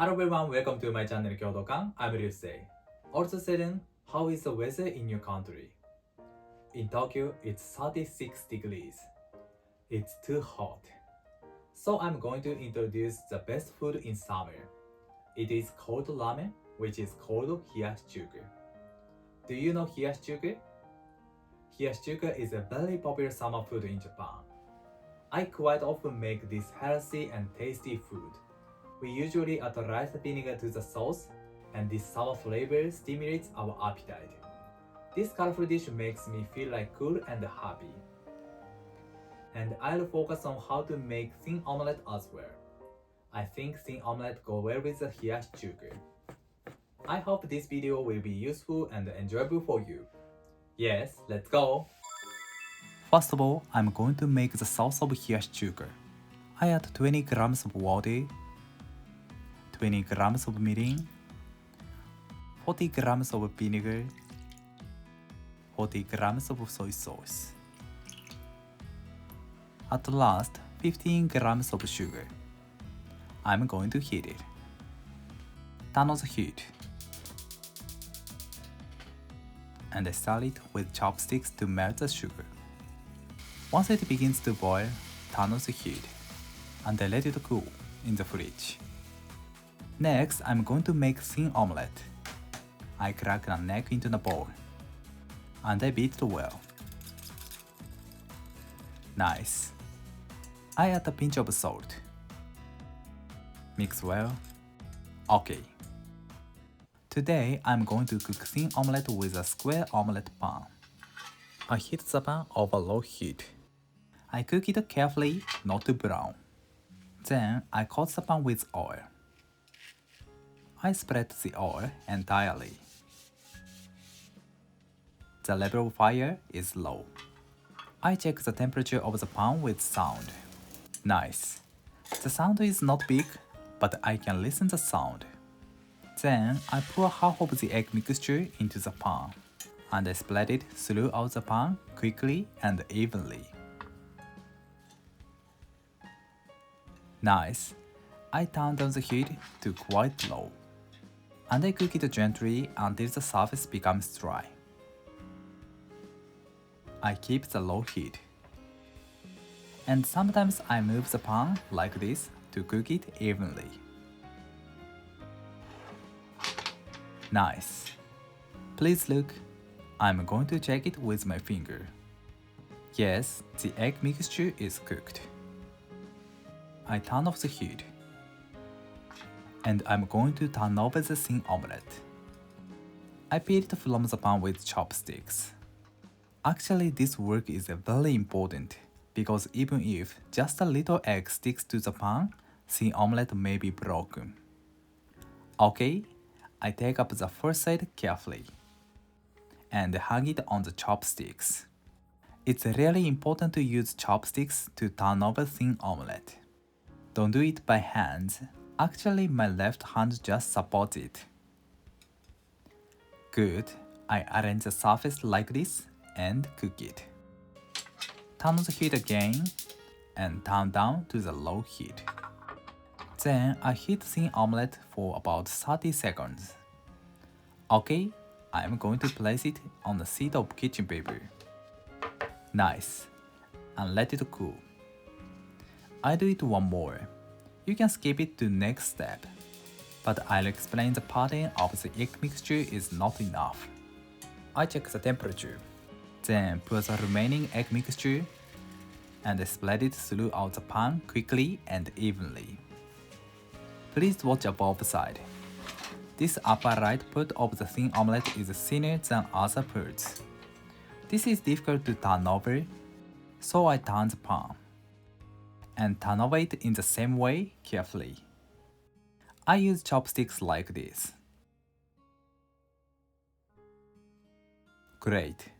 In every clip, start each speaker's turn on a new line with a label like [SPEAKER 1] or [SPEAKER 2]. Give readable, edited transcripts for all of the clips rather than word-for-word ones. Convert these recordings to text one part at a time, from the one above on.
[SPEAKER 1] Hello everyone, welcome to my channel Kyoto-kan. I'm Ryusei. Also saying, how is the weather in your country? In Tokyo, it's 36 degrees. It's too hot. So I'm going to introduce the best food in summer. It is called ramen, which is called Hiyashi. Do you know Hiyashi? Hiyashi is a very popular summer food in Japan. I quite often make this healthy and tasty food. We usually add rice vinegar to the sauce, and this sour flavor stimulates our appetite. This colorful dish makes me feel like cool and happy. And I'll focus on how to make thin omelette as well. I think thin omelette go well with the Hiyashi. I hope this video will be useful and enjoyable for you. Yes, let's go! First of all, I'm going to make the sauce of Hiyashi. I add 20 grams of water, 20 grams of mirin, 40 grams of vinegar, 40 grams of soy sauce. At last, 15 grams of sugar. I'm going to heat it. Turn on the heat. And I start it with chopsticks to melt the sugar. Once it begins to boil, turn on the heat and I let it cool in the fridge. Next, I'm going to make thin omelette. I crack an egg into the bowl and I beat it well. Nice. I add a pinch of salt. Mix well. Okay. Today, I'm going to cook thin omelette with a square omelette pan. I heat the pan over low heat. I cook it carefully, not too brown. Then, I coat the pan with oil. I spread the oil entirely. The level of fire is low. I check the temperature of the pan with sound. Nice. The sound is not big, but I can listen the sound. Then I pour half of the egg mixture into the pan, and I spread it throughout the pan quickly and evenly. Nice. I turn down the heat to quite low, and I cook it gently until the surface becomes dry. I keep the low heat. And sometimes I move the pan like this to cook it evenly. Nice. Please look. I'm going to check it with my finger. Yes, the egg mixture is cooked. I turn off the heat. And I'm going to turn over the thin omelette. I peel it from the pan with chopsticks. Actually, this work is very important because even if just a little egg sticks to the pan, thin omelette may be broken. Okay, I take up the first side carefully and hang it on the chopsticks. It's really important to use chopsticks to turn over thin omelette. Don't do it by hands. Actually, my left hand just supports it. Good. I arrange the surface like this and cook it. Turn on the heat again and turn down to the low heat. Then I heat thin omelette for about 30 seconds. Okay, I am going to place it on a sheet of kitchen paper. Nice. And let it cool. I do it one more. You can skip it to next step, but I'll explain the pattern of the egg mixture is not enough. I check the temperature, then pour the remaining egg mixture and spread it throughout the pan quickly and evenly. Please watch above side. This upper right part of the thin omelette is thinner than other parts. This is difficult to turn over, so I turn the pan and turn over it in the same way carefully. I use chopsticks like this. Great.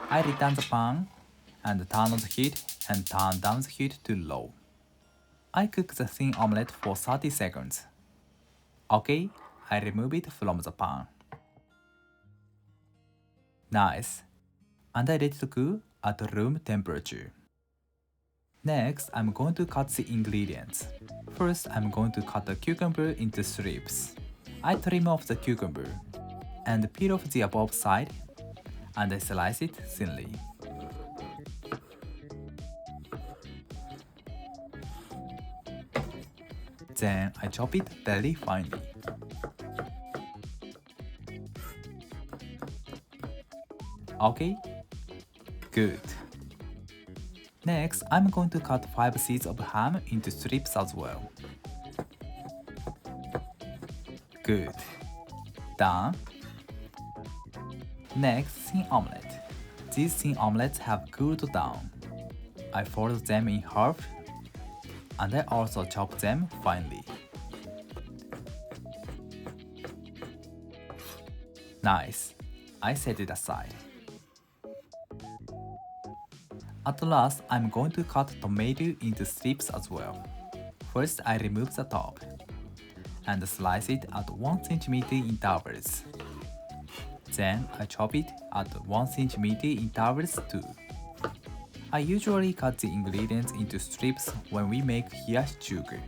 [SPEAKER 1] I return the pan and turn on the heat and turn down the heat to low. I cook the thin omelette for 30 seconds. Okay, I remove it from the pan. Nice. And I let it cool at room temperature. Next, I'm going to cut the ingredients. First, I'm going to cut the cucumber into strips. I trim off the cucumber and peel off the above side, and I slice it thinly. Then I chop it very finely. Okay? Good. Next, I'm going to cut 5 seeds of ham into strips as well. Good. Done. Next, thin omelette. These thin omelettes have cooled down. I fold them in half, and I also chop them finely. Nice. I set it aside. At last, I'm going to cut tomato into strips as well. First, I remove the top and slice it at 1 cm intervals. Then, I chop it at 1 cm intervals too. I usually cut the ingredients into strips when we make Hiyashi chuka.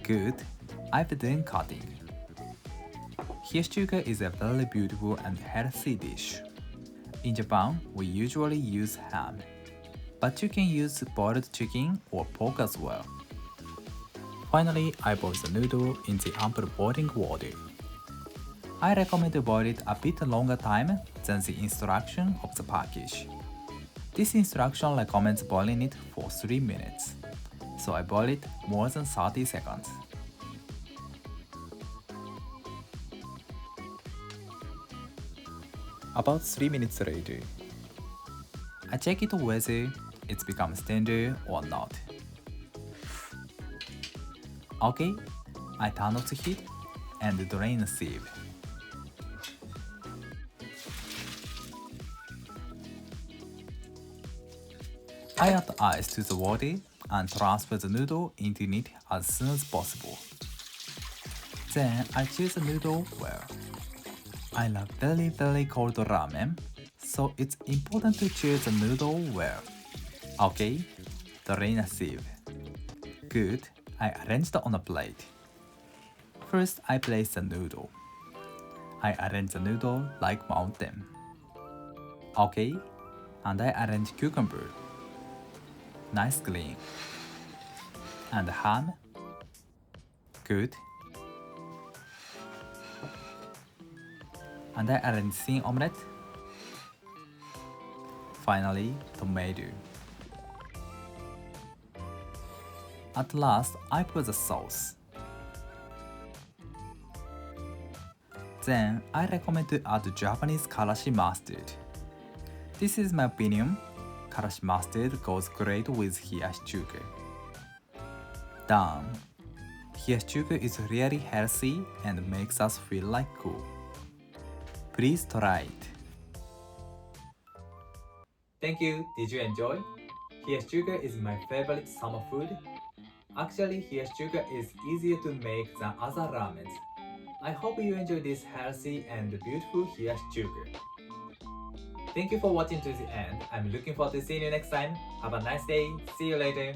[SPEAKER 1] Good, I've done cutting. Hiyashi chuka is a very beautiful and healthy dish. In Japan, we usually use ham, but you can use boiled chicken or pork as well. Finally, I boil the noodle in the ample boiling water. I recommend to boil it a bit longer time than the instruction of the package. This instruction recommends boiling it for 3 minutes, so I boil it more than 30 seconds. About 3 minutes later, I check it whether it's become tender or not. Okay, I turn off the heat and drain the sieve. I add ice to the water and transfer the noodle into it as soon as possible. Then I choose the noodle well. I love very cold ramen, so it's important to choose the noodle well. Okay, drain a sieve. Good, I arranged on a plate. First, I place the noodle. I arrange the noodle like mountain. Okay, and I arrange cucumber. Nice green. And ham. Good. And I arrange thin omelette. Finally, tomato. At last, I put the sauce. Then, I recommend to add Japanese karashi mustard. This is my opinion. Karashi mustard goes great with Hiyashi chuka. Done. Hiyashi chuka is really healthy and makes us feel like cool. Please try it. Thank you. Did you enjoy? Hiyashi chuka is my favorite summer food. Actually, Hiyashi chuka is easier to make than other ramens. I hope you enjoy this healthy and beautiful Hiyashi chuka. Thank you for watching to the end. I'm looking forward to seeing you next time. Have a nice day. See you later.